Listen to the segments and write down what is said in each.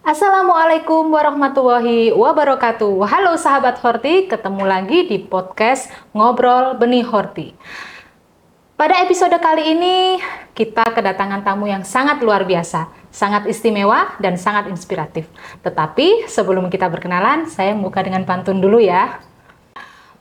Assalamualaikum warahmatullahi wabarakatuh. Halo sahabat Horti, ketemu lagi di podcast Ngobrol Benih Horti. Pada episode kali ini kita kedatangan tamu yang sangat luar biasa, sangat istimewa dan sangat inspiratif. Tetapi sebelum kita berkenalan, saya membuka dengan pantun dulu ya.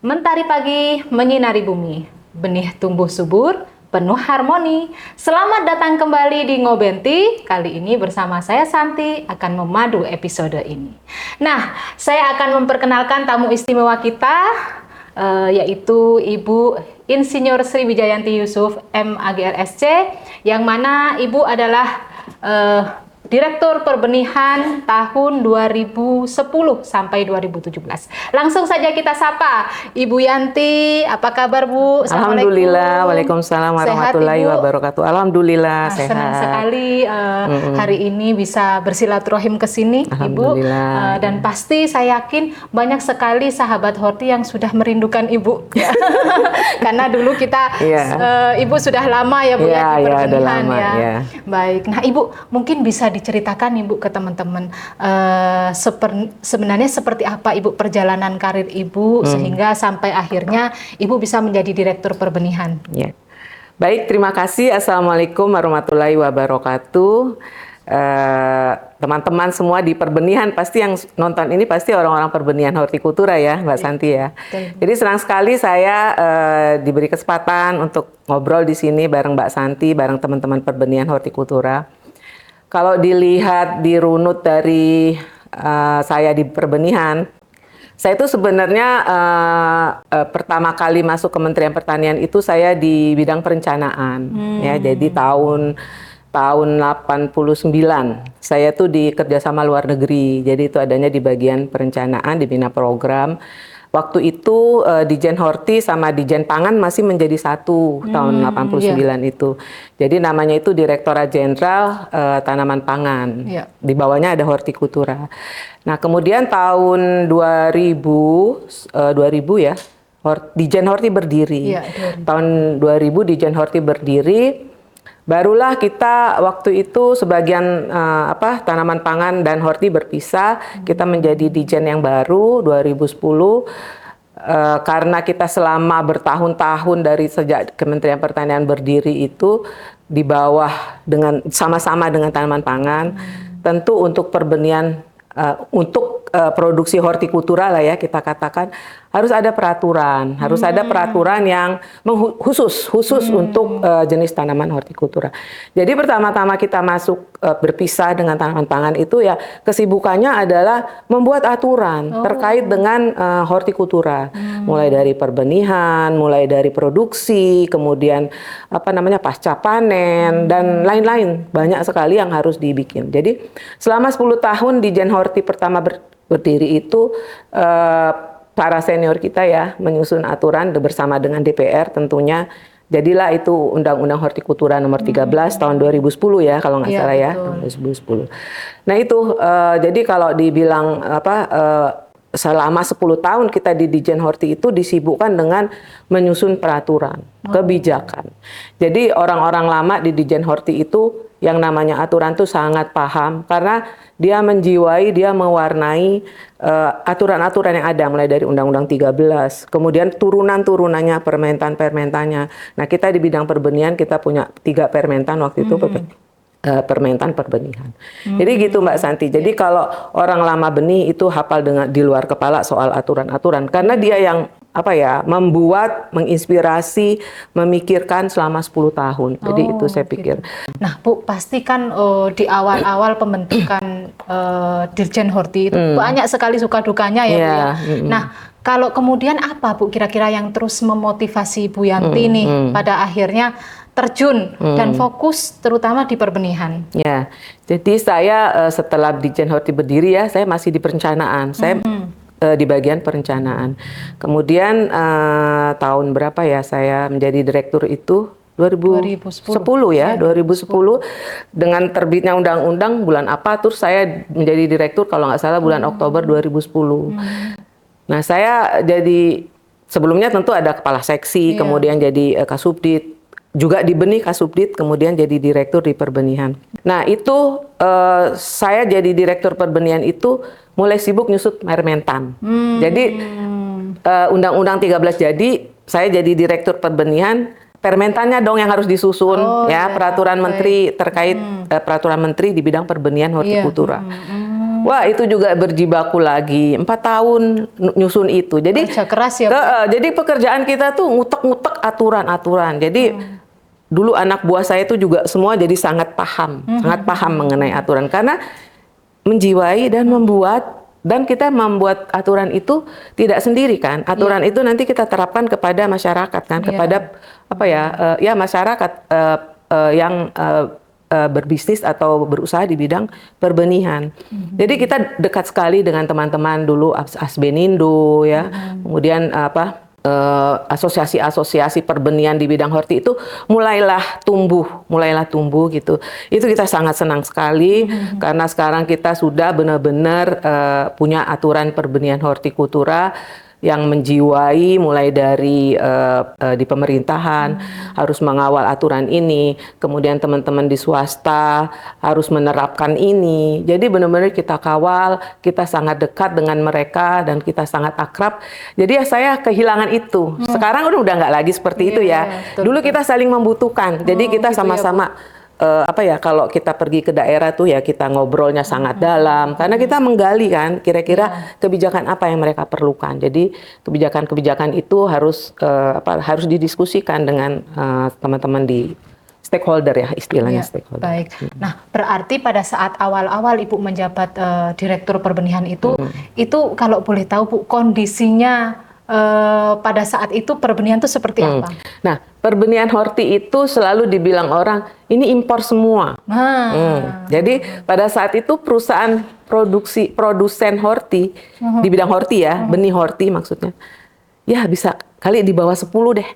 Mentari pagi menyinari bumi, benih tumbuh subur, penuh harmoni. Selamat datang kembali di Ngobenti. Kali ini bersama saya Santi akan memadu episode ini. Nah, saya akan memperkenalkan tamu istimewa kita, yaitu Ibu Insinyur Sri Wijayanti Yusuf, MAGRSC, yang mana Ibu adalah Direktur Perbenihan tahun 2010 sampai 2017. Langsung saja kita sapa Ibu Yanti. Apa kabar Bu? Alhamdulillah. Waalaikumsalam warahmatullahi wabarakatuh. Alhamdulillah sehat. Senang sekali hari ini bisa bersilaturahim ke sini Ibu. Dan pasti saya yakin banyak sekali sahabat Horti yang sudah merindukan Ibu. Karena dulu kita Ibu sudah lama ya Bu ya di perbenihan ya. Baik. Nah Ibu mungkin bisa diceritakan Ibu ke teman-teman sebenarnya seperti apa Ibu perjalanan karir Ibu sehingga sampai akhirnya Ibu bisa menjadi Direktur Perbenihan. Ya. Baik, terima kasih. Assalamualaikum warahmatullahi wabarakatuh. Teman-teman semua di perbenihan, pasti yang nonton ini pasti orang-orang perbenihan hortikultura ya Mbak Santi ya. Jadi senang sekali saya diberi kesempatan untuk ngobrol di sini bareng Mbak Santi, bareng teman-teman perbenihan hortikultura. Kalau dilihat di runut dari saya di perbenihan, saya itu sebenarnya pertama kali masuk Kementerian Pertanian itu saya di bidang perencanaan. Ya, jadi tahun 89 saya tuh di kerjasama luar negeri. Jadi itu adanya di bagian perencanaan, di bina program. Waktu itu Dijen Horti sama Dijen Pangan masih menjadi satu tahun 89 itu. Jadi namanya itu Direktorat Jenderal Tanaman Pangan. Di bawahnya ada hortikultura. Nah, kemudian tahun 2000 ya, Dijen Horti berdiri. Tahun 2000 Dijen Horti berdiri. Barulah kita waktu itu sebagian tanaman pangan dan horti berpisah, kita menjadi Dijen yang baru 2010 karena kita selama bertahun-tahun dari sejak Kementerian Pertanian berdiri itu di bawah dengan sama-sama dengan tanaman pangan, tentu untuk perbenihan untuk produksi hortikultura lah ya kita katakan harus ada peraturan, yang khusus untuk jenis tanaman hortikultura. Jadi pertama-tama kita masuk berpisah dengan tanaman pangan itu ya kesibukannya adalah membuat aturan terkait dengan hortikultura, mulai dari perbenihan, mulai dari produksi, kemudian pasca panen dan lain-lain, banyak sekali yang harus dibikin. Jadi selama 10 tahun Dijen Horti pertama berdiri itu para senior kita ya menyusun aturan bersama dengan DPR tentunya. Jadilah itu Undang-Undang Hortikultura nomor 13 tahun 2010 ya kalau nggak salah ya, 2010. Nah itu jadi kalau dibilang selama 10 tahun kita di Dijen Horti itu disibukkan dengan menyusun peraturan, kebijakan. Jadi orang-orang lama di Dijen Horti itu yang namanya aturan tuh sangat paham karena dia menjiwai, dia mewarnai aturan-aturan yang ada mulai dari Undang-Undang 13, kemudian turunan-turunannya, permentan-permentannya. Nah, kita di bidang perbenihan kita punya 3 permentan waktu itu permentan perbenihan. Jadi gitu Mbak Santi. Jadi kalau orang lama benih itu hafal dengan di luar kepala soal aturan-aturan karena dia yang membuat, menginspirasi, memikirkan selama 10 tahun. Jadi itu saya pikir. Nah Bu, pasti kan di awal-awal pembentukan Dirjen Horti itu banyak sekali suka dukanya ya Bu ya. Nah, kalau kemudian apa Bu kira-kira yang terus memotivasi Bu Yanti nih pada akhirnya terjun dan fokus terutama di perbenihan? Ya, jadi saya setelah Dijen Horti berdiri ya, saya masih di perencanaan. Saya di bagian perencanaan. Kemudian tahun berapa ya saya menjadi direktur itu 2010 ya, 2010 dengan terbitnya undang-undang bulan apa, terus saya menjadi direktur kalau nggak salah bulan Oktober 2010. Nah, saya jadi sebelumnya tentu ada kepala seksi, kemudian jadi Kasubdit, juga di benih Kasubdit, kemudian jadi direktur di perbenihan. Nah, itu saya jadi direktur perbenihan itu mulai sibuk nyusut air mentan. Jadi Undang-Undang 13 jadi, saya jadi direktur perbenihan. Permentannya dong yang harus disusun, peraturan menteri terkait peraturan menteri di bidang perbenihan hortikultura. Wah, itu juga berjibaku lagi 4 tahun nyusun itu. Jadi kerja keras ya. Jadi pekerjaan kita tuh ngutek-ngutek aturan-aturan. Jadi dulu anak buah saya itu juga semua jadi sangat paham mengenai aturan karena menjiwai dan dan kita membuat aturan itu tidak sendiri kan. Aturan itu nanti kita terapkan kepada masyarakat kan, kepada masyarakat yang berbisnis atau berusaha di bidang perbenihan. Jadi kita dekat sekali dengan teman-teman dulu Asbenindo ya. Kemudian asosiasi-asosiasi perbenihan di bidang horti itu mulailah tumbuh gitu. Itu kita sangat senang sekali karena sekarang kita sudah benar-benar punya aturan perbenihan hortikultura yang menjiwai mulai dari di pemerintahan harus mengawal aturan ini, kemudian teman-teman di swasta harus menerapkan ini. Jadi benar-benar kita kawal, kita sangat dekat dengan mereka dan kita sangat akrab. Jadi ya saya kehilangan itu. Sekarang udah nggak lagi seperti itu ya. Dulu kita saling membutuhkan. Jadi kita sama-sama kalau kita pergi ke daerah tuh ya kita ngobrolnya sangat dalam karena kita menggali kan kira-kira kebijakan apa yang mereka perlukan. Jadi kebijakan-kebijakan itu harus didiskusikan dengan teman-teman di stakeholder ya, istilahnya stakeholder. Baik. Nah, berarti pada saat awal-awal Ibu menjabat direktur perbenihan itu kalau boleh tahu Bu, kondisinya pada saat itu perbenihan itu seperti apa? Nah, perbenihan horti itu selalu dibilang orang ini impor semua. Jadi pada saat itu perusahaan produsen horti di bidang horti ya, benih horti maksudnya, ya bisa kali di bawah 10 deh.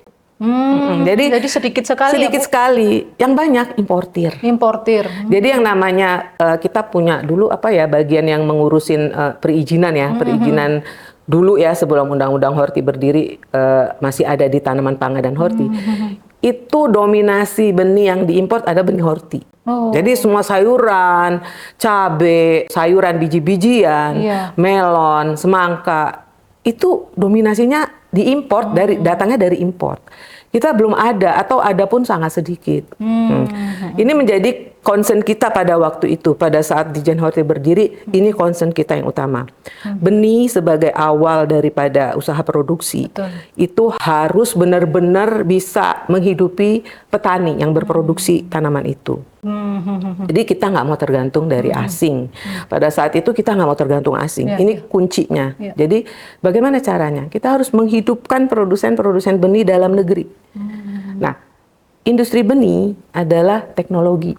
Jadi sedikit sekali. Sedikit sekali. Yang banyak importir. Jadi yang namanya kita punya dulu bagian yang mengurusin perizinan ya, perizinan dulu ya sebelum Undang-Undang Horti berdiri masih ada di Tanaman Pangan dan Horti. Itu dominasi benih yang diimpor ada benih horti. Jadi semua sayuran, cabai, sayuran biji-bijian, melon, semangka itu dominasinya diimpor datangnya dari impor. Kita belum ada atau ada pun sangat sedikit. Ini menjadi concern kita pada waktu itu, pada saat Dijen Horti berdiri, ini concern kita yang utama. Benih sebagai awal daripada usaha produksi, itu harus benar-benar bisa menghidupi petani yang berproduksi tanaman itu. Jadi kita nggak mau tergantung dari asing. Pada saat itu kita nggak mau tergantung asing. Ini kuncinya. Jadi bagaimana caranya? Kita harus menghidupkan produsen-produsen benih dalam negeri. Nah, industri benih adalah teknologi.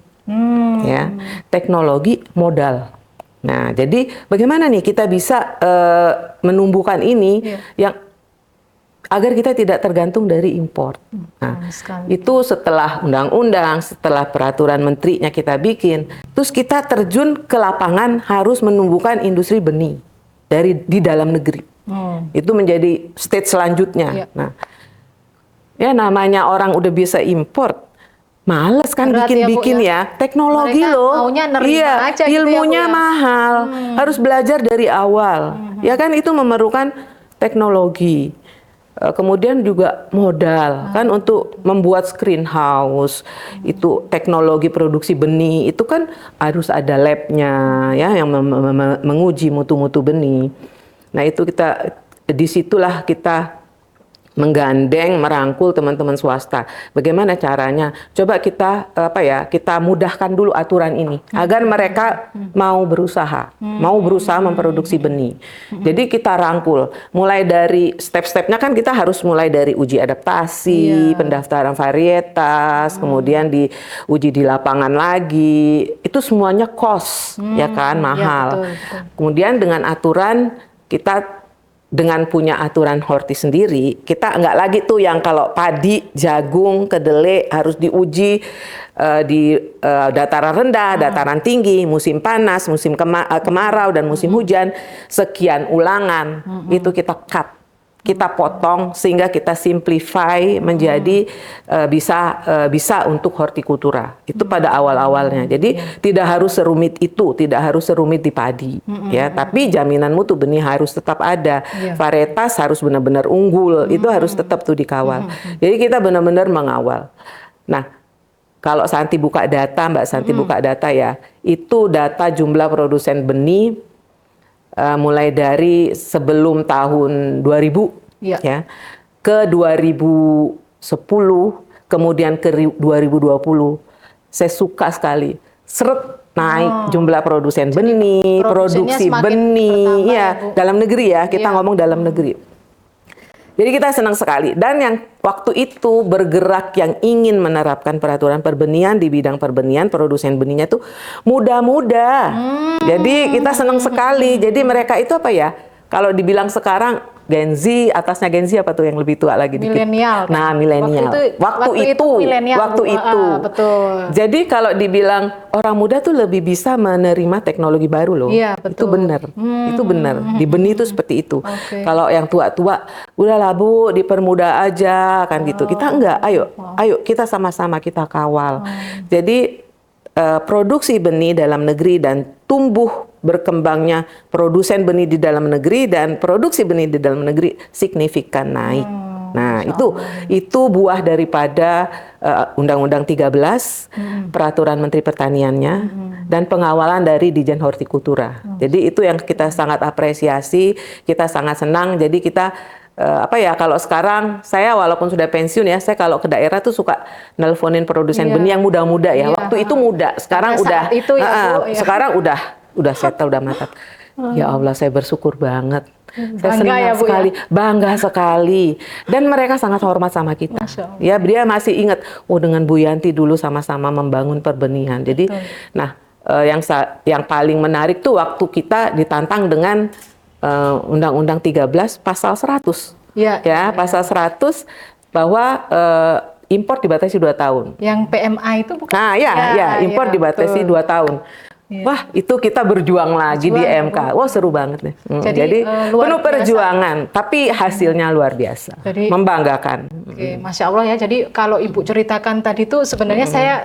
Ya, teknologi modal. Nah, jadi bagaimana nih kita bisa menumbuhkan ini yang agar kita tidak tergantung dari impor. Nah, itu setelah undang-undang, setelah peraturan menterinya kita bikin, terus kita terjun ke lapangan harus menumbuhkan industri benih di dalam negeri. Itu menjadi stage selanjutnya. Nah, ya namanya orang udah bisa impor. Males kan bikin-bikin ya, teknologi loh. Iya, aja ilmunya gitu ya, mahal. Harus belajar dari awal. Ya kan itu memerlukan teknologi. Kemudian juga modal kan untuk membuat screenhouse. Itu teknologi produksi benih itu kan harus ada labnya ya yang menguji mutu-mutu benih. Nah, itu disitulah kita menggandeng, merangkul teman-teman swasta. Bagaimana caranya? Coba kita kita mudahkan dulu aturan ini agar mereka mau berusaha memproduksi benih. Jadi kita rangkul mulai dari step-stepnya kan kita harus mulai dari uji adaptasi, pendaftaran varietas, kemudian diuji di lapangan lagi. Itu semuanya cost ya kan mahal. Betul. Kemudian dengan aturan kita dengan punya aturan horti sendiri, kita nggak lagi tuh yang kalau padi, jagung, kedelai harus diuji di dataran rendah, dataran tinggi, musim panas, musim kemarau, dan musim hujan, sekian ulangan, itu kita cut. Kita potong sehingga kita simplify menjadi bisa untuk hortikultura. Itu pada awal-awalnya. Jadi tidak harus serumit itu, tidak harus serumit di padi, ya. Tapi jaminan mutu benih harus tetap ada. Varietas harus benar-benar unggul, itu harus tetap tuh dikawal. Jadi kita benar-benar mengawal. Nah, kalau Santi buka data, Mbak Santi buka data ya, itu data jumlah produsen benih mulai dari sebelum tahun 2000 ya ke 2010, kemudian ke 2020. Saya suka sekali naik jumlah produsen benih, produksi benih ya, dalam negeri ya, kita ngomong dalam negeri. Jadi kita senang sekali. Dan yang waktu itu bergerak yang ingin menerapkan peraturan perbenihan di bidang perbenihan, produsen benihnya tuh muda-muda. Jadi kita senang sekali. Jadi mereka itu apa ya? Kalau dibilang sekarang Gen Z, atasnya Gen Z apa tuh yang lebih tua lagi? Milenial. Nah, milenial. Waktu itu. Betul. Jadi kalau dibilang orang muda tuh lebih bisa menerima teknologi baru loh. Iya, betul. Itu benar. Itu benar. Di benih itu seperti itu. Kalau yang tua-tua, udahlah Bu, dipermudah aja kan gitu. Kita enggak. Ayo kita sama-sama kita kawal. Jadi produksi benih dalam negeri dan tumbuh berkembangnya produsen benih di dalam negeri dan produksi benih di dalam negeri signifikan naik. Nah, itu buah daripada Undang-Undang 13, Peraturan Menteri Pertaniannya, dan pengawalan dari Dijen Hortikultura. Jadi itu yang kita sangat apresiasi, kita sangat senang. Jadi kita kalau sekarang saya walaupun sudah pensiun ya, saya kalau ke daerah tuh suka nelponin produsen benih yang muda-muda ya. Waktu itu muda, sekarang udah itu ya, Bu, ya. Sekarang udah settle, udah mantap. Ya Allah, saya bersyukur banget. Saya senang ya, Bu, sekali, ya? bangga sekali. Dan mereka sangat hormat sama kita. Ya, dia masih ingat, dengan Bu Yanti dulu sama-sama membangun perbenihan. Jadi, yang paling menarik tuh waktu kita ditantang dengan Undang-Undang 13 pasal 100. Pasal 100 bahwa impor dibatasi 2 tahun. Yang PMA itu bukan? Nah, impor dibatasi 2 tahun. Wah, itu kita berjuang lagi di MK. Wah, seru banget nih. Jadi penuh perjuangan, tapi hasilnya luar biasa. Jadi, membanggakan. Masya Allah ya. Jadi kalau Ibu ceritakan tadi tuh sebenarnya saya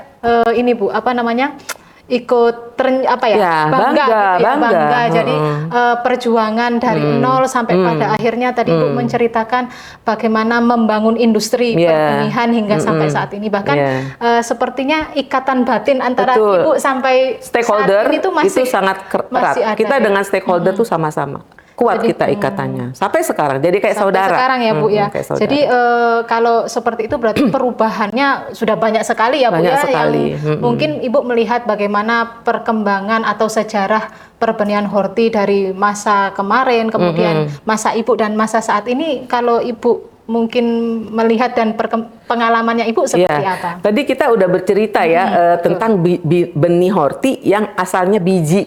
ini Bu, ikut bangga. Jadi perjuangan dari nol sampai pada akhirnya tadi Ibu menceritakan bagaimana membangun industri perbenihan hingga sampai saat ini, bahkan sepertinya ikatan batin antara Ibu sampai stakeholder saat ini tuh masih sangat erat. Kita dengan stakeholder tuh sama-sama kuat kita ikatannya sampai sekarang, jadi kayak saudara sekarang ya Bu ya. Jadi kalau seperti itu berarti perubahannya sudah banyak sekali ya Bu ya, yang mungkin Ibu melihat bagaimana perkembangan atau sejarah perbenihan horti dari masa kemarin, kemudian masa Ibu dan masa saat ini. Kalau Ibu mungkin melihat dan pengalamannya Ibu seperti apa? Tadi kita udah bercerita tentang benih horti yang asalnya biji.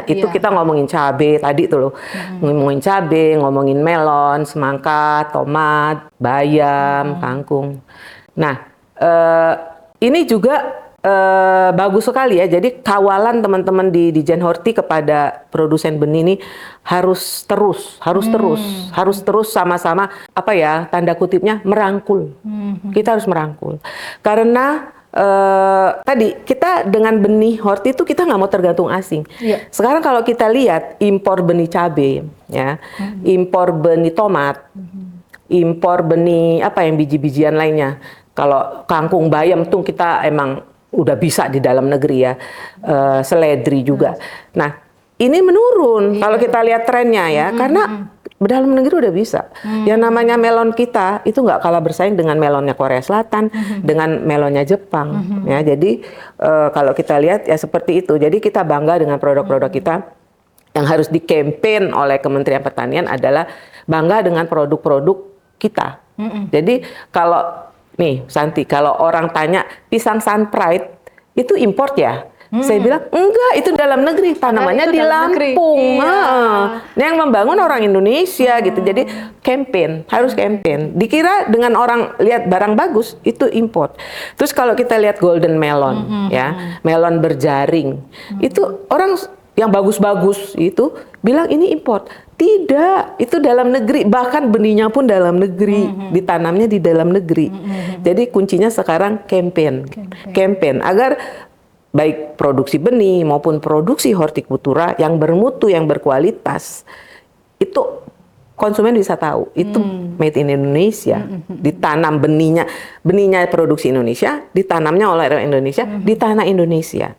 Itu kita ngomongin cabai tadi tuh loh. Ngomongin cabai, ngomongin melon, semangka, tomat, bayam, kangkung. Nah, ini juga bagus sekali ya. Jadi kawalan teman-teman di Dijen Horti kepada produsen benih ini harus terus sama-sama tanda kutipnya merangkul. Kita harus merangkul. Karena tadi kita dengan benih horti itu kita nggak mau tergantung asing. Sekarang kalau kita lihat impor benih cabai, impor benih tomat, impor benih yang biji-bijian lainnya. Kalau kangkung bayam tuh kita emang udah bisa di dalam negeri ya, seledri juga. Nah, ini menurun kalau kita lihat trennya ya, karena dalam negeri udah bisa. Yang namanya melon kita itu nggak kalah bersaing dengan melonnya Korea Selatan, dengan melonnya Jepang. Ya, jadi kalau kita lihat ya seperti itu. Jadi kita bangga dengan produk-produk kita. Yang harus di-campaign oleh Kementerian Pertanian adalah bangga dengan produk-produk kita. Jadi kalau nih Santi, kalau orang tanya pisang Sun Pride itu import ya. Saya bilang enggak, itu dalam negeri, tanamannya itu di dalam negeri. Lampung. Iya. Yang membangun orang Indonesia gitu. Jadi campaign, harus campaign. Dikira dengan orang lihat barang bagus itu import. Terus kalau kita lihat golden melon ya, melon berjaring. Itu orang yang bagus-bagus itu bilang ini import. Tidak, itu dalam negeri, bahkan benihnya pun dalam negeri, ditanamnya di dalam negeri. Jadi kuncinya sekarang campaign agar baik produksi benih maupun produksi hortikultura yang bermutu, yang berkualitas, itu konsumen bisa tahu itu made in Indonesia, ditanam benihnya produksi Indonesia, ditanamnya oleh orang Indonesia di tanah Indonesia.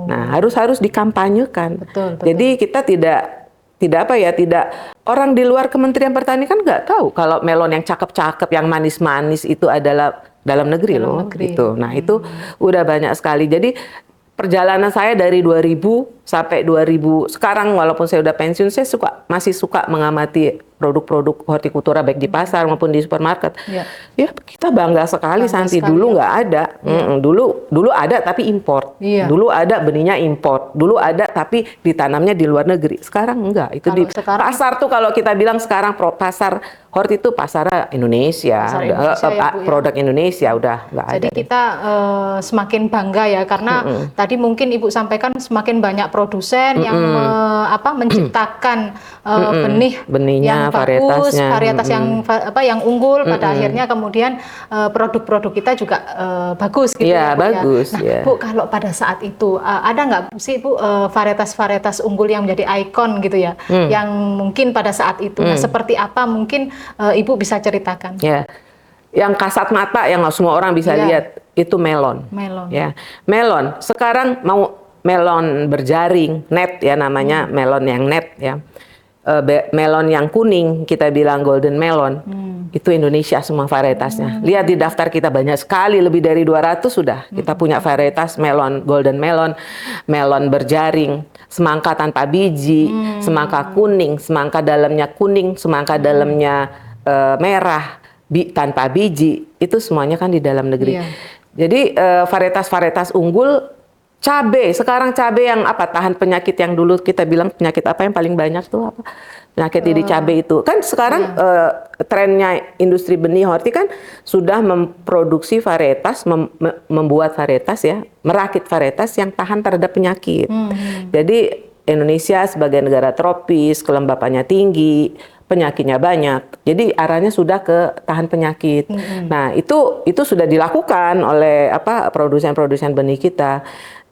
Nah, harus dikampanyekan. Betul. Jadi kita tidak orang di luar Kementerian Pertanian kan nggak tahu kalau melon yang cakep-cakep, yang manis-manis itu adalah dalam negeri loh. Gitu. Nah, itu udah banyak sekali. Jadi perjalanan saya dari 2000 sampai 2000 sekarang, walaupun saya udah pensiun, saya masih suka mengamati produk-produk hortikultura baik di pasar maupun di supermarket. Ya kita bangga sekali, Santi. Dulu nggak ada. Dulu ada tapi import. Dulu ada benihnya import. Dulu ada tapi ditanamnya di luar negeri. Sekarang enggak. Itu kalau di sekarang, pasar tuh, kalau kita bilang sekarang pasar horti itu pasar Indonesia, produk Indonesia udah nggak ada. Jadi kita semakin bangga ya, karena tadi mungkin Ibu sampaikan semakin banyak produsen yang menciptakan benihnya bagus, varietas yang unggul, pada akhirnya kemudian produk-produk kita juga bagus gitu ya, Bu, bagus. Nah, Bu, kalau pada saat itu ada nggak sih Bu varietas-varietas unggul yang menjadi ikon gitu ya, yang mungkin pada saat itu, nah seperti apa mungkin Ibu bisa ceritakan? Ya, yang kasat mata yang semua orang bisa lihat itu melon. Ya, melon. Sekarang mau melon berjaring, net ya namanya, melon yang net ya. Melon yang kuning kita bilang golden melon. Itu Indonesia semua varietasnya. Lihat di daftar kita banyak sekali, lebih dari 200 sudah. Kita punya varietas melon, golden melon, melon berjaring, semangka tanpa biji, semangka kuning, semangka dalamnya kuning, semangka dalamnya merah, tanpa biji. Itu semuanya kan di dalam negeri. Jadi varietas-varietas unggul. Cabe, sekarang cabe yang tahan penyakit, yang dulu kita bilang penyakit apa yang paling banyak tuh apa? Penyakit di cabe itu. Kan sekarang trennya industri benih horti kan sudah memproduksi varietas, membuat varietas ya, merakit varietas yang tahan terhadap penyakit. Jadi Indonesia sebagai negara tropis, kelembapannya tinggi, penyakitnya banyak. Jadi arahnya sudah ke tahan penyakit. Nah, itu sudah dilakukan oleh produsen-produsen benih kita.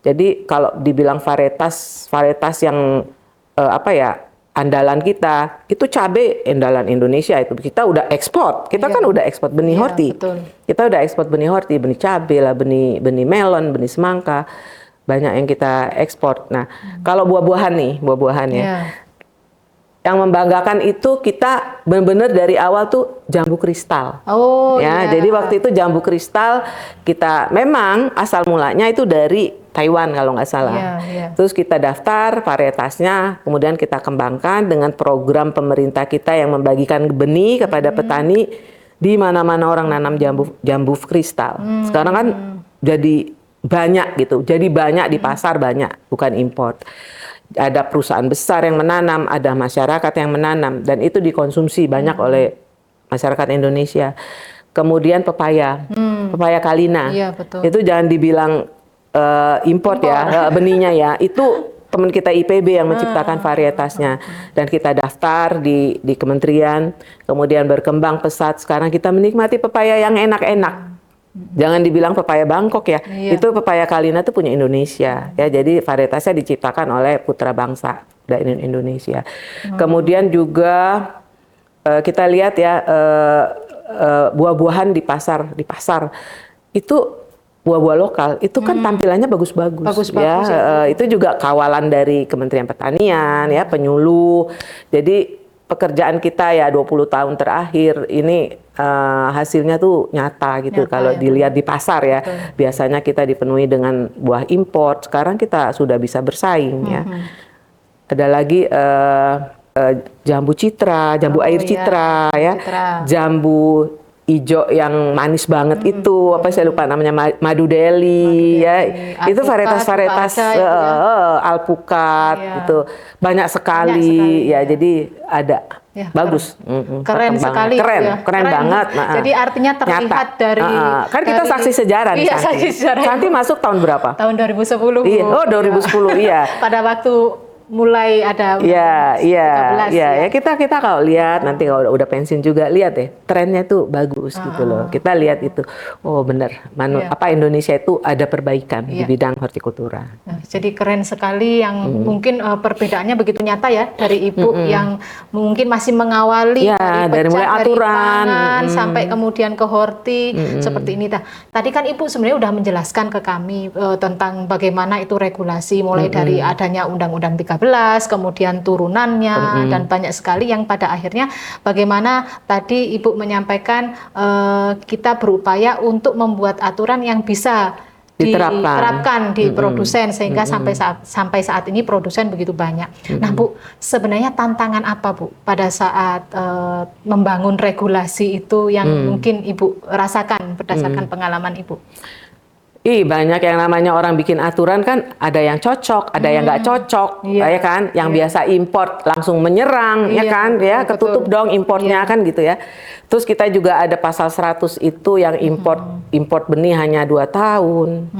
Jadi kalau dibilang varietas yang andalan kita, itu cabai andalan Indonesia, itu kita udah ekspor. Kita kan udah ekspor benih horti. Betul. Kita udah ekspor benih horti, benih cabai lah, benih melon, benih semangka. Banyak yang kita ekspor. Nah, kalau buah-buahan ya. Yang membanggakan itu kita benar-benar dari awal tuh jambu kristal. Jadi waktu itu jambu kristal kita memang asal mulanya itu dari Taiwan kalau nggak salah. Terus kita daftar varietasnya, kemudian kita kembangkan dengan program pemerintah kita yang membagikan benih kepada petani. Di mana-mana orang nanam jambu kristal. Sekarang kan jadi banyak gitu, jadi banyak di pasar, banyak, bukan import. Ada perusahaan besar yang menanam, ada masyarakat yang menanam, dan itu dikonsumsi banyak oleh masyarakat Indonesia. Kemudian pepaya Kalina, itu jangan dibilang import ya, benihnya ya, itu teman kita IPB yang menciptakan varietasnya, dan kita daftar di kementerian, kemudian berkembang pesat. Sekarang kita menikmati pepaya yang enak-enak. Jangan dibilang pepaya Bangkok ya, itu pepaya Kalina itu punya Indonesia ya, jadi varietasnya diciptakan oleh putra bangsa dari Indonesia. Kemudian juga kita lihat ya buah-buahan di pasar itu buah-buah lokal itu kan tampilannya bagus-bagus ya. Itu juga kawalan dari Kementerian Pertanian ya, penyuluh. Jadi pekerjaan kita ya 20 tahun terakhir ini hasilnya tuh nyata gitu kalau dilihat di pasar ya. Biasanya kita dipenuhi dengan buah import, sekarang kita sudah bisa bersaing ya. Ada lagi jambu citra, jambu air citra ya. Jambu ijo yang manis banget itu, apa saya lupa namanya, madu Delhi ya. Itu varietas-varietas alpukat itu banyak sekali ya. Jadi ada bagus. Keren sekali. Keren banget. Jadi artinya terlihat dari kan kita saksi sejarah nih. Santi masuk tahun berapa? Tahun 2010. Iya. Oh, 2010 iya. Pada waktu mulai ada ya kita kalau lihat nanti kalau udah pensiun juga lihat deh trennya tuh bagus gitu loh. Kita lihat itu, oh bener apa Indonesia itu ada perbaikan di bidang hortikultura. Jadi keren sekali yang mungkin perbedaannya begitu nyata ya dari ibu yang mungkin masih mengawali dari mulai aturan pangan, sampai kemudian ke horti seperti ini. Tadi kan ibu sebenarnya udah menjelaskan ke kami tentang bagaimana itu regulasi mulai dari adanya Undang-Undang 13, kemudian turunannya dan banyak sekali yang pada akhirnya bagaimana tadi Ibu menyampaikan kita berupaya untuk membuat aturan yang bisa diterapkan di produsen sehingga sampai saat ini produsen begitu banyak. Nah Bu, sebenarnya tantangan apa Bu pada saat membangun regulasi itu yang mungkin Ibu rasakan berdasarkan pengalaman Ibu? Banyak yang namanya orang bikin aturan kan, ada yang cocok, ada yang nggak cocok, ya kan? Yang biasa import langsung menyerang, ya kan? Ya ketutup dong importnya kan gitu ya. Terus kita juga ada pasal 100 itu yang import benih hanya 2 tahun.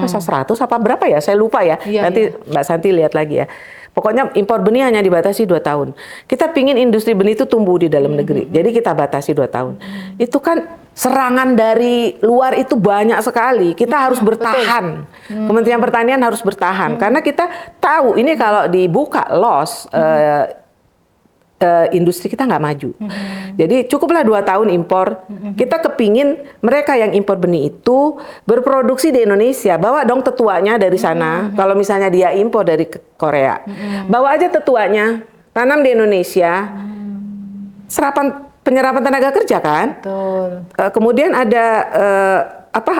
Pasal 100 apa berapa ya? Saya lupa ya. Nanti Mbak Santi lihat lagi ya. Pokoknya impor benih hanya dibatasi 2 tahun. Kita pingin industri benih itu tumbuh di dalam negeri. Jadi kita batasi 2 tahun. Itu kan serangan dari luar itu banyak sekali. Kita harus bertahan. Kementerian Pertanian harus bertahan. Karena kita tahu ini kalau dibuka loss, industri kita nggak maju. Jadi cukuplah 2 tahun impor. Kita kepingin mereka yang impor benih itu berproduksi di Indonesia. Bawa dong tetuanya dari sana. Kalau misalnya dia impor dari Korea, bawa aja tetuanya, tanam di Indonesia. Penyerapan tenaga kerja kan. Betul. Kemudian ada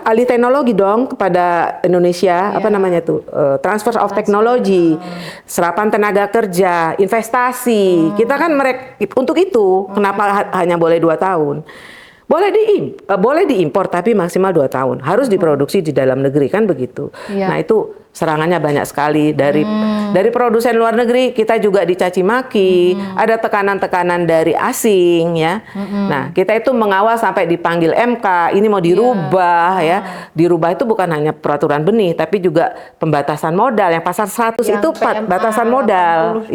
alih teknologi dong kepada Indonesia, apa namanya tuh, transfer of technology, serapan tenaga kerja, investasi. Kita kan untuk itu kenapa hanya boleh 2 tahun? Boleh diimpor tapi maksimal 2 tahun. Harus diproduksi di dalam negeri kan begitu. Nah itu serangannya banyak sekali dari produsen luar negeri. Kita juga dicaci maki, ada tekanan-tekanan dari asing ya. Nah kita itu mengawal sampai dipanggil MK. Ini mau dirubah ya. Dirubah itu bukan hanya peraturan benih, tapi juga pembatasan modal. Yang pasal 100 itu batasan modal.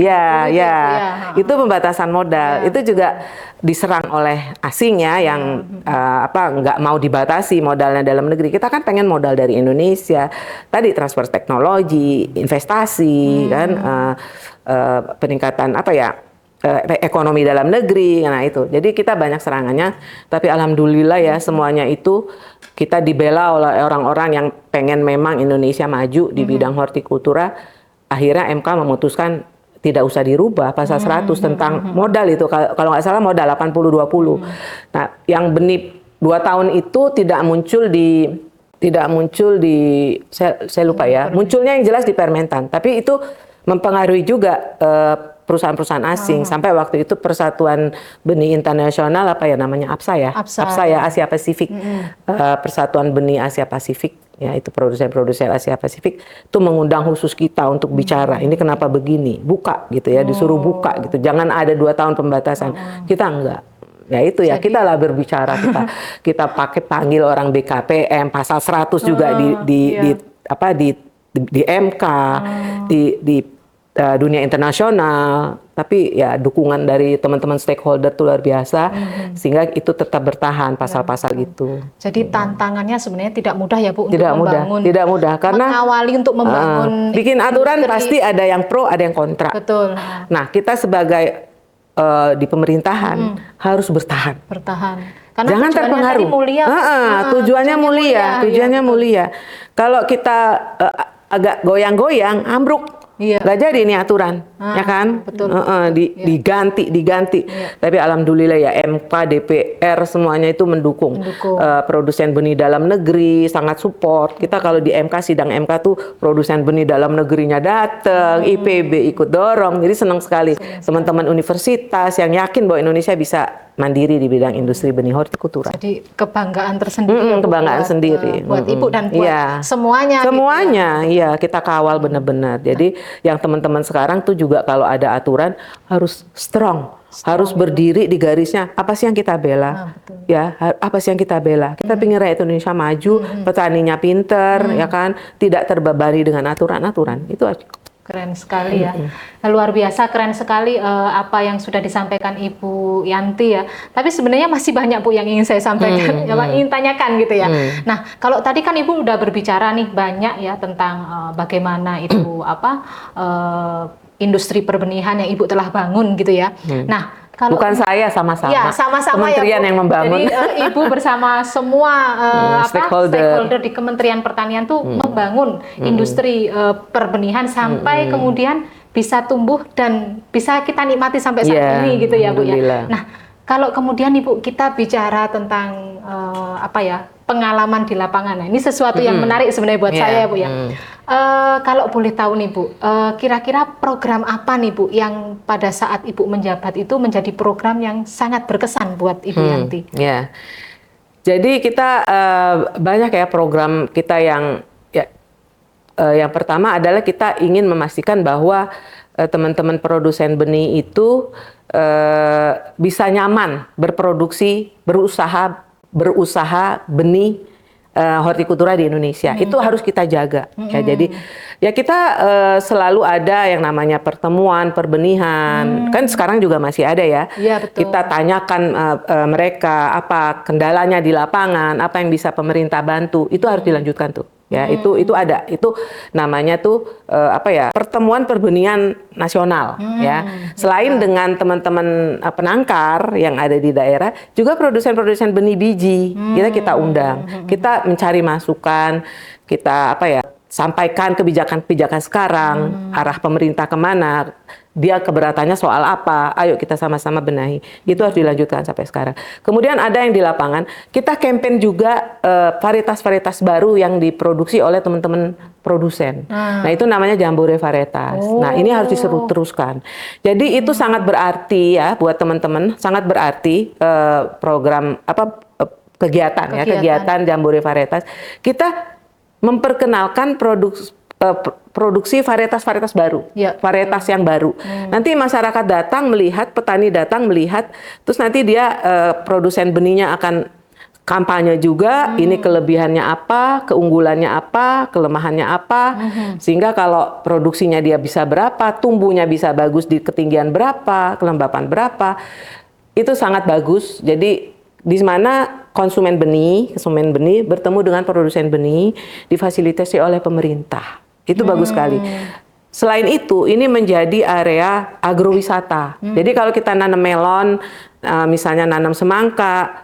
Itu pembatasan modal. Itu juga diserang oleh asing ya, yang nggak mau dibatasi modalnya dalam negeri. Kita kan pengen modal dari Indonesia. Tadi transfer teknologi, investasi, kan peningkatan ekonomi dalam negeri. Nah itu. Jadi kita banyak serangannya. Tapi alhamdulillah ya semuanya itu kita dibela oleh orang-orang yang pengen memang Indonesia maju di bidang hortikultura. Akhirnya MK memutuskan tidak usah dirubah pasal 100 tentang modal itu, kalau nggak salah modal 80-20. Nah, yang benih 2 tahun itu tidak muncul di saya lupa ya. Munculnya yang jelas di Permentan, tapi itu mempengaruhi juga perusahaan-perusahaan asing. Sampai waktu itu Persatuan Benih Internasional APSA ya, Asia Pasifik. Persatuan Benih Asia Pasifik, ya itu produsen-produsen Asia Pasifik itu mengundang khusus kita untuk bicara. Ini kenapa begini? Buka gitu ya, disuruh buka gitu. Jangan ada 2 tahun pembatasan. Kita enggak. Ya itu ya, kita lah berbicara, kita panggil orang BKPM, pasal 100 juga di MK, di dunia internasional. Tapi ya dukungan dari teman-teman stakeholder itu luar biasa, sehingga itu tetap bertahan pasal-pasal itu. Jadi tantangannya sebenarnya tidak mudah ya Bu, tidak mudah karena mengawali untuk membangun bikin aturan pasti ada yang pro, ada yang kontra. Betul. Nah kita sebagai di pemerintahan harus bertahan. Karena jangan terpengaruh. Tujuannya mulia. Kalau kita agak goyang-goyang, ambruk. Nggak jadi ini aturan, ya kan? Betul. Diganti. Tapi alhamdulillah ya MK, DPR semuanya itu mendukung. Produsen benih dalam negeri sangat support. Kita kalau di MK, sidang MK tuh produsen benih dalam negerinya datang, IPB ikut dorong. Jadi senang sekali teman-teman universitas yang yakin bahwa Indonesia bisa mandiri di bidang industri benih hortikultura. Jadi kebanggaan tersendiri ya, Bu, kebanggaan buat, sendiri. buat Ibu dan buat Iya. semuanya. Semuanya, iya kita kawal benar-benar. Jadi yang teman-teman sekarang tuh juga kalau ada aturan harus strong, harus berdiri di garisnya. Apa sih yang kita bela? betul. Ya, apa sih yang kita bela? Kita pengen rakyat Indonesia maju, petaninya pinter, ya kan, tidak terbebani dengan aturan-aturan. Itu aja. Keren sekali ya, luar biasa keren sekali apa yang sudah disampaikan Ibu Yanti ya. Tapi sebenarnya masih banyak Bu yang ingin saya sampaikan, ya Pak, ingin tanyakan gitu ya. Nah, kalau tadi kan Ibu udah berbicara nih banyak ya tentang bagaimana itu industri perbenihan yang Ibu telah bangun gitu ya. Nah, kalau bukan saya sama-sama, ya, sama-sama kementerian ya, yang membangun. Jadi Ibu bersama semua stakeholder di Kementerian Pertanian tuh membangun industri perbenihan sampai kemudian bisa tumbuh dan bisa kita nikmati sampai saat ini gitu ya Bu ya. Nah, kalau kemudian Ibu kita bicara tentang pengalaman di lapangan, nah, ini sesuatu yang menarik sebenarnya buat saya Bu ya. Kalau boleh tahu nih Bu, kira-kira program apa nih Bu yang pada saat Ibu menjabat itu menjadi program yang sangat berkesan buat Ibu Yanti? Ya, jadi kita banyak ya program kita yang yang pertama adalah kita ingin memastikan bahwa teman-teman produsen benih itu bisa nyaman berproduksi, berusaha benih hortikultura di Indonesia. Itu harus kita jaga. Ya, jadi ya kita selalu ada yang namanya pertemuan perbenihan. Kan sekarang juga masih ada ya. Iya, betul. Kita tanyakan mereka apa kendalanya di lapangan, apa yang bisa pemerintah bantu. Itu harus dilanjutkan tuh. Ya, itu ada. Itu namanya tuh pertemuan perbenihan nasional ya. Selain dengan teman-teman penangkar yang ada di daerah, juga produsen-produsen benih biji kita undang. Kita mencari masukan, kita sampaikan kebijakan-kebijakan sekarang, arah pemerintah kemana, dia keberatannya soal apa, ayo kita sama-sama benahi. Itu harus dilanjutkan sampai sekarang. Kemudian ada yang di lapangan, kita campaign juga varietas-varietas baru yang diproduksi oleh teman-teman produsen. Nah, itu namanya Jambore Varietas. Nah, ini harus teruskan. Jadi itu sangat berarti ya buat teman-teman, sangat berarti program kegiatan Jambore Varietas. Kita memperkenalkan produksi varietas-varietas baru, varietas yang baru. Nanti masyarakat datang melihat, petani datang melihat, terus nanti dia produsen benihnya akan kampanye juga, ini kelebihannya apa, keunggulannya apa, kelemahannya apa, sehingga kalau produksinya dia bisa berapa, tumbuhnya bisa bagus di ketinggian berapa, kelembapan berapa, itu sangat bagus. Jadi di mana konsumen benih bertemu dengan produsen benih difasilitasi oleh pemerintah. Itu bagus sekali. Selain itu, ini menjadi area agrowisata. Jadi kalau kita nanam melon, misalnya nanam semangka,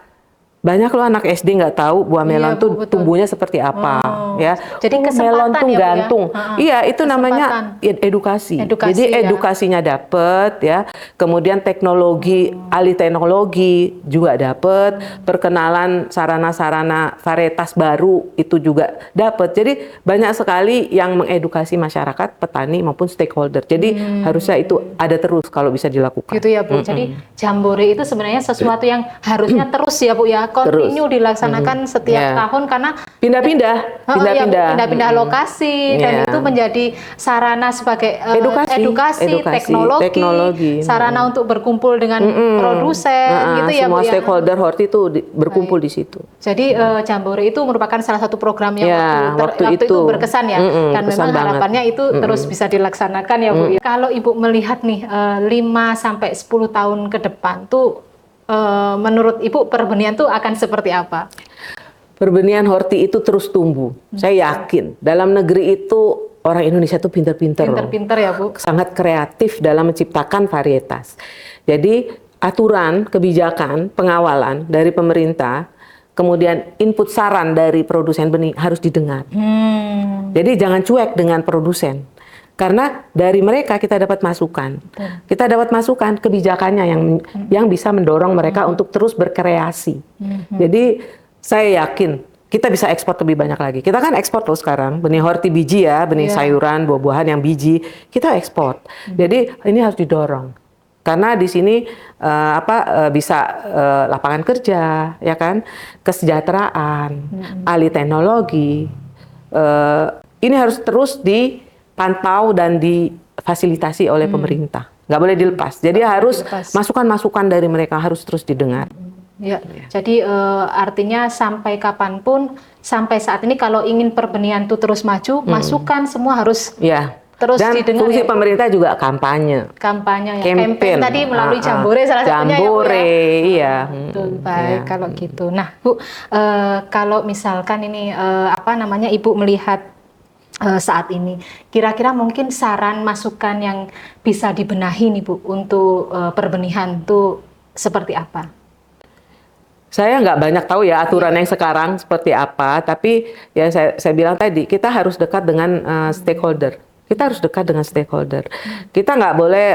banyak loh anak SD nggak tahu buah melon tuh tumbuhnya seperti apa, ya. Jadi melon tuh ya, gantung. Iya, itu namanya edukasi. Jadi edukasinya dapet, ya. Kemudian teknologi, alih teknologi juga dapet. Perkenalan sarana-sarana varietas baru itu juga dapet. Jadi banyak sekali yang mengedukasi masyarakat, petani maupun stakeholder. Jadi harusnya itu ada terus kalau bisa dilakukan. Gitu ya Bu. Jadi Jambore itu sebenarnya sesuatu yang harusnya terus ya Bu ya. Continue dilaksanakan setiap tahun karena pindah-pindah lokasi dan itu menjadi sarana sebagai edukasi, teknologi, sarana untuk berkumpul dengan produsen gitu ya Bu. Semua stakeholder horti itu berkumpul di situ. Jadi Jambore itu merupakan salah satu program yang waktu itu berkesan ya dan memang harapannya itu terus bisa dilaksanakan ya Bu. Kalau Ibu melihat nih 5 sampai 10 tahun ke depan tuh menurut Ibu perbenihan tuh akan seperti apa? Perbenihan horti itu terus tumbuh. Saya yakin dalam negeri itu orang Indonesia tuh pinter-pinter ya Bu. Sangat kreatif dalam menciptakan varietas. Jadi aturan, kebijakan, pengawalan dari pemerintah, kemudian input saran dari produsen benih harus didengar. Jadi jangan cuek dengan produsen. Karena dari mereka kita dapat masukan. Kita dapat masukan kebijakannya yang bisa mendorong mereka untuk terus berkreasi. Jadi saya yakin kita bisa ekspor lebih banyak lagi. Kita kan ekspor tuh sekarang, benih horti biji ya, benih sayuran, buah-buahan yang biji, kita ekspor. Jadi ini harus didorong. Karena di sini bisa lapangan kerja, ya kan, kesejahteraan, alih teknologi. Ini harus terus dipantau dan difasilitasi oleh pemerintah. Nggak boleh dilepas. Jadi harus masukan-masukan dari mereka harus terus didengar. Ya, jadi artinya sampai kapanpun, sampai saat ini kalau ingin perbenihan itu terus maju, masukan semua harus terus dan didengar. Fungsi pemerintah juga kampanye. Kampanye ya, campaign tadi melalui Jambore salah satunya ya Bu ya. Iya. Betul, baik kalau gitu. Nah Bu, kalau misalkan ini Ibu melihat saat ini, kira-kira mungkin saran masukan yang bisa dibenahi nih Bu untuk perbenihan itu seperti apa? Saya nggak banyak tahu ya aturan yang sekarang seperti apa, tapi ya saya bilang tadi kita harus dekat dengan stakeholder. Kita harus dekat dengan stakeholder. Kita nggak boleh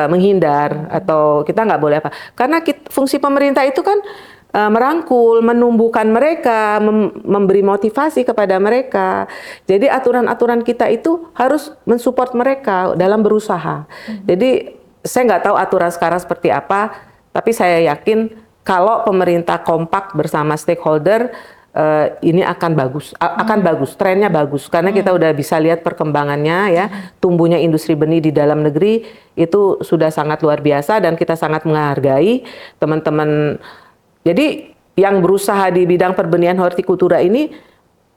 menghindar atau kita nggak boleh apa. Karena fungsi pemerintah itu kan merangkul, menumbuhkan mereka, memberi motivasi kepada mereka. Jadi aturan-aturan kita itu harus mensupport mereka dalam berusaha. Jadi saya nggak tahu aturan sekarang seperti apa, tapi saya yakin kalau pemerintah kompak bersama stakeholder, ini akan bagus, trennya bagus, karena kita udah bisa lihat perkembangannya ya, tumbuhnya industri benih di dalam negeri itu sudah sangat luar biasa dan kita sangat menghargai teman-teman. Jadi yang berusaha di bidang perbenihan hortikultura ini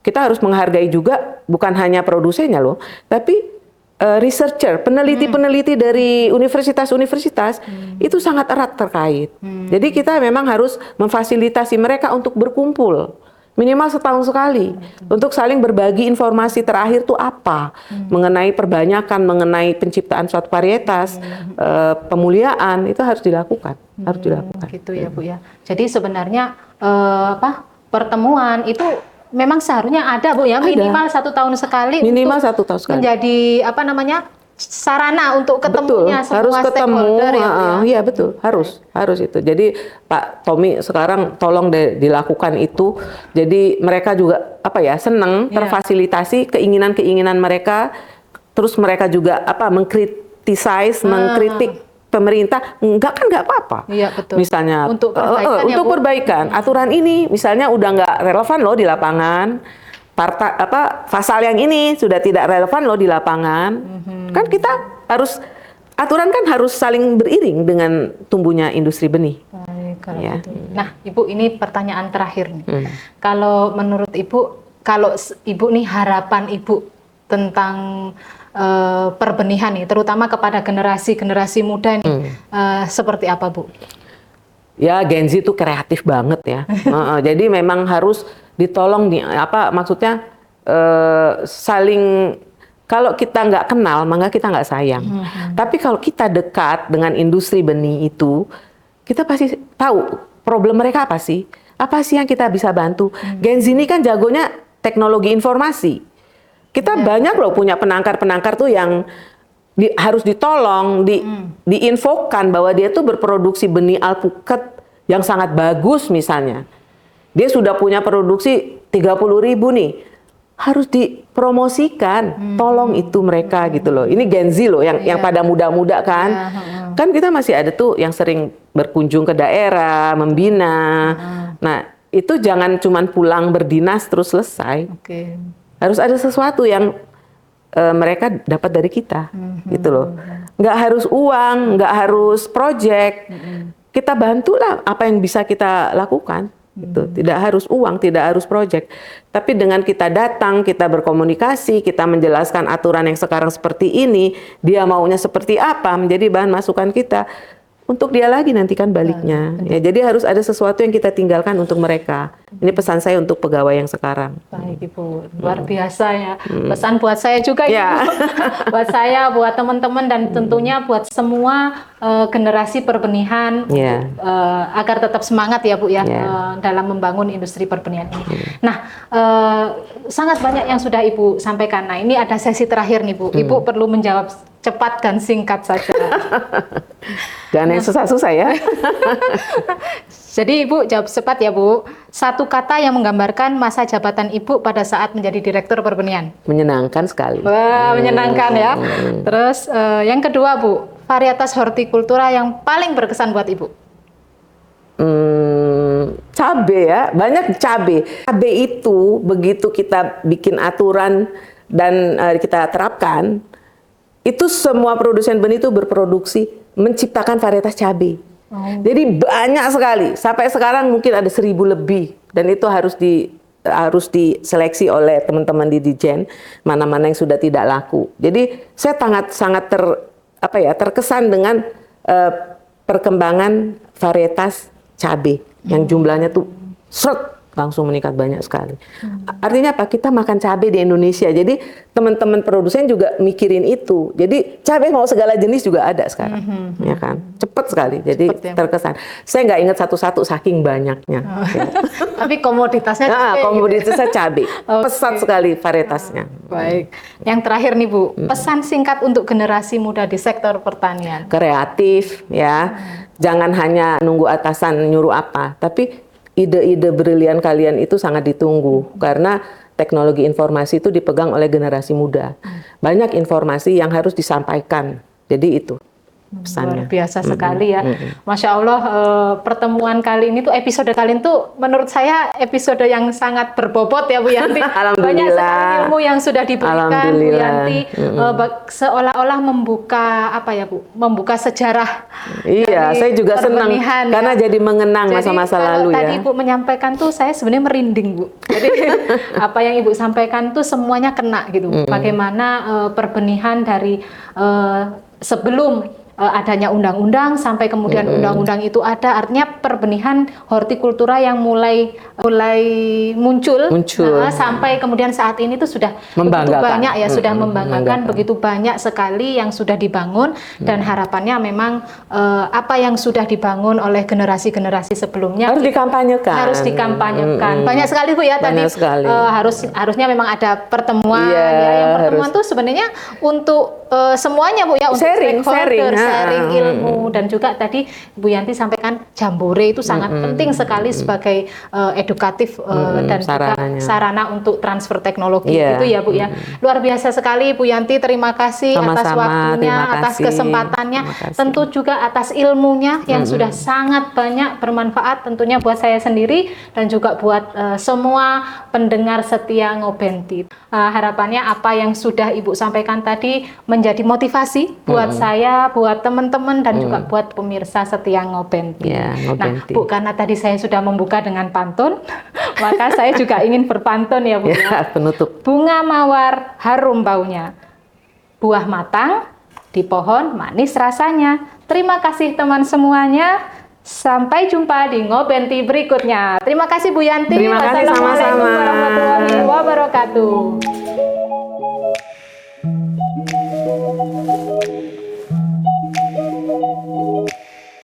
kita harus menghargai juga, bukan hanya produsennya loh, tapi researcher, peneliti-peneliti dari universitas-universitas itu sangat erat terkait. Jadi kita memang harus memfasilitasi mereka untuk berkumpul minimal setahun sekali untuk saling berbagi informasi terakhir itu apa mengenai perbanyakan, mengenai penciptaan suatu varietas, pemuliaan itu harus dilakukan, Gitu ya Bu ya. Jadi sebenarnya pertemuan itu memang seharusnya ada Bu ya, minimal ada. 1 tahun sekali. Minimal 1 tahun sekali. Menjadi sarana untuk ketemunya betul, semua harus ketemu, stakeholder ya Bu ya. Iya betul, harus itu. Jadi Pak Tommy sekarang tolong dilakukan itu. Jadi mereka juga senang terfasilitasi keinginan-keinginan mereka. Terus mereka juga mengkritik pemerintah, nggak apa-apa. Iya betul. Misalnya untuk perbaikan, untuk perbaikan aturan ini misalnya udah nggak relevan loh di lapangan. Pasal yang ini sudah tidak relevan loh di lapangan. Kan kita aturan kan harus saling beriring dengan tumbuhnya industri benih. Baik, kalau gitu. Nah, Ibu, ini pertanyaan terakhir nih. Kalau menurut Ibu, kalau Ibu nih harapan Ibu tentang perbenihan nih, terutama kepada generasi muda nih, seperti apa Bu? Ya, Gen Z itu kreatif banget ya. Jadi memang harus ditolong maksudnya saling, kalau kita nggak kenal maka kita nggak sayang. Tapi kalau kita dekat dengan industri benih itu, kita pasti tahu problem mereka apa sih yang kita bisa bantu. Gen Z ini kan jagonya teknologi informasi. Kita banyak loh punya penangkar-penangkar tuh yang harus ditolong, diinfokan bahwa dia tuh berproduksi benih alpukat yang sangat bagus misalnya. Dia sudah punya produksi 30.000 nih. Harus dipromosikan. Tolong itu mereka gitu loh. Ini Gen Z loh yang pada muda-muda kan. Kan kita masih ada tuh yang sering berkunjung ke daerah, membina. Nah, itu jangan cuman pulang berdinas terus selesai. Harus ada sesuatu yang mereka dapat dari kita, gitu loh. Nggak harus uang, nggak harus project. Kita bantulah apa yang bisa kita lakukan. Gitu. Tidak harus uang, tidak harus project. Tapi dengan kita datang, kita berkomunikasi, kita menjelaskan aturan yang sekarang seperti ini, dia maunya seperti apa, menjadi bahan masukan kita. Untuk dia lagi nanti kan baliknya. Ya, jadi harus ada sesuatu yang kita tinggalkan untuk mereka. Ini pesan saya untuk pegawai yang sekarang. Baik Ibu, luar biasa ya. Pesan buat saya juga Ibu. Buat saya, buat teman-teman dan tentunya buat semua generasi perbenihan agar tetap semangat ya Bu ya dalam membangun industri perbenihan ini. Nah, sangat banyak yang sudah Ibu sampaikan. Nah, ini ada sesi terakhir nih Bu. Ibu perlu menjawab cepat dan singkat saja. Jangan yang susah-susah ya. Jadi Ibu jawab cepat ya Bu. 1 kata yang menggambarkan masa jabatan Ibu pada saat menjadi Direktur Perbenihan. Menyenangkan sekali. Wah, menyenangkan ya. Terus yang kedua Bu, varietas hortikultura yang paling berkesan buat Ibu? Cabe ya, banyak cabe. Cabe itu begitu kita bikin aturan dan kita terapkan, itu semua produsen benih itu berproduksi menciptakan varietas cabe. Jadi banyak sekali. Sampai sekarang mungkin ada 1.000 lebih, dan itu harus diseleksi oleh teman-teman di Dijen mana-mana yang sudah tidak laku. Jadi saya sangat terkesan dengan perkembangan varietas cabai yang jumlahnya tuh langsung meningkat banyak sekali. Artinya apa? Kita makan cabai di Indonesia. Jadi teman-teman produsen juga mikirin itu. Jadi cabai mau segala jenis juga ada sekarang, ya kan? Cepat sekali. Jadi terkesan. Saya nggak ingat satu-satu saking banyaknya. Ya. Tapi komoditasnya cabai. Komoditasnya cabai. Pesat sekali varietasnya. Baik. Yang terakhir nih Bu, pesan singkat untuk generasi muda di sektor pertanian. Kreatif ya. Jangan hanya nunggu atasan nyuruh apa, tapi ide-ide brilian kalian itu sangat ditunggu karena teknologi informasi itu dipegang oleh generasi muda. Banyak informasi yang harus disampaikan. Jadi itu pesannya. Luar biasa sekali ya. Masya Allah, pertemuan kali ini tuh, episode kali ini tuh menurut saya episode yang sangat berbobot ya Bu Yanti. Banyak sekali ilmu yang sudah diberikan Bu Yanti. Seolah-olah membuka apa ya Bu? Membuka sejarah. Iya, saya juga senang karena jadi mengenang masa-masa lalu ya. Tadi Ibu menyampaikan tuh saya sebenarnya merinding Bu. Jadi apa yang Ibu sampaikan tuh semuanya kena gitu. Bagaimana perbenihan dari sebelum adanya undang-undang sampai kemudian undang-undang itu ada, artinya perbenihan hortikultura yang mulai muncul. Sampai kemudian saat ini tuh sudah begitu banyak ya, sudah membanggakan, begitu banyak sekali yang sudah dibangun, dan harapannya memang apa yang sudah dibangun oleh generasi-generasi sebelumnya harus dikampanyekan. Banyak sekali Bu ya tadi. Harusnya memang ada pertemuan yang pertemuan tuh sebenarnya untuk semuanya Bu ya, untuk sharing ilmu, dan juga tadi Bu Yanti sampaikan jambore itu sangat penting sekali sebagai edukatif dan juga sarana untuk transfer teknologi gitu ya Bu ya. Luar biasa sekali Bu Yanti, terima kasih atas waktunya, atas kesempatannya, tentu juga atas ilmunya yang sudah sangat banyak bermanfaat tentunya buat saya sendiri dan juga buat semua pendengar setia Ngobenti. Harapannya apa yang sudah Ibu sampaikan tadi menjadi motivasi buat saya, buat teman-teman, dan juga buat pemirsa setia Ngobenti. Nah Bu, karena tadi saya sudah membuka dengan pantun, maka saya juga ingin berpantun ya Bu ya. Penutup. Bunga mawar harum baunya, buah matang di pohon manis rasanya. Terima kasih teman semuanya. Sampai jumpa di Ngobenti berikutnya. Terima kasih Bu Yanti. Terima kasih, Wassalamualaikum sama-sama. warahmatullahi wabarakatuh.